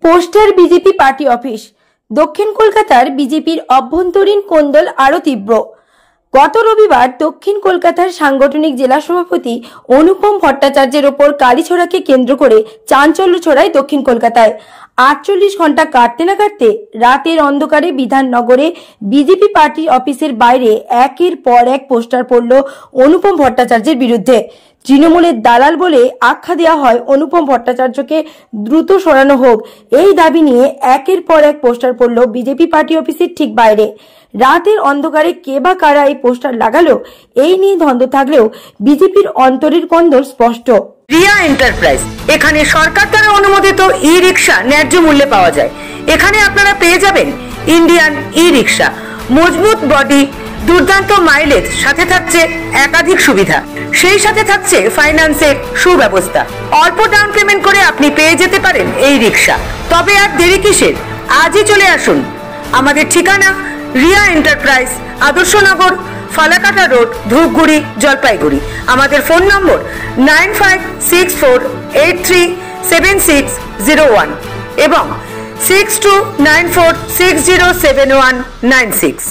Poster BJP party office. দক্ষিণ কলকাতার বিজেপির অভ্যন্তরীণ কোন্দল আরো তীব্র। গত রবিবার দক্ষিণ কলকাতার সাংগঠনিক জেলা সভাপতি অনুপম ভট্টাচার্যের ওপর কালীছড়াকে কেন্দ্র করে চাঞ্চল্য ছড়ায় দক্ষিণ কলকাতায়। 48 ঘন্টা কাটতে না কাটতে রাতের অন্ধকারে বিধাননগরে বিজেপি পার্টি অফিসের বাইরে একের পর এক পোস্টার পড়ল অনুপম ভট্টাচার্যের বিরুদ্ধে। তৃণমূলের দালাল বলে আখ্যা দেওয়া হয় অনুপম ভট্টাচার্যকে দ্রুত সরানো হোক, এই দাবি নিয়ে একের পর এক পোস্টার পড়ল বিজেপি পার্টি অফিসের ঠিক বাইরে। রাতের অন্ধকারে কে বা কারা এই পোস্টার লাগালো, এই নিয়ে দ্বন্দ্ব থাকলেও বিজেপির অন্তরের কন্দল স্পষ্ট। রিয়া এন্টারপ্রাইজ, এখানে সরকার দ্বারা অনুমোদিত ই রিক্সা ন্যায্য মূল্যে পাওয়া যায়। এখানে আপনারা পেয়ে যাবেন ইন্ডিয়ান ই রিক্সা, মজবুত বডি, দুর্দান্ত মাইলেজ, সাথে থাকছে একাধিক সুবিধা, সেই সাথে থাকছে ফাইন্যান্সের সুব্যবস্থা। অল্প ডাউন পেমেন্ট করে আপনি পেয়ে যেতে পারেন এই রিক্সা। তবে আর দেরি কিসের, আজই চলে আসুন। আমাদের ঠিকানা রিয়া এন্টারপ্রাইজ, আদর্শনগর, ফালাকাটা রোড, ধূপগুড়ি, জলপাইগুড়ি। আমাদের ফোন নম্বর 9564837601 এবং 6294607196।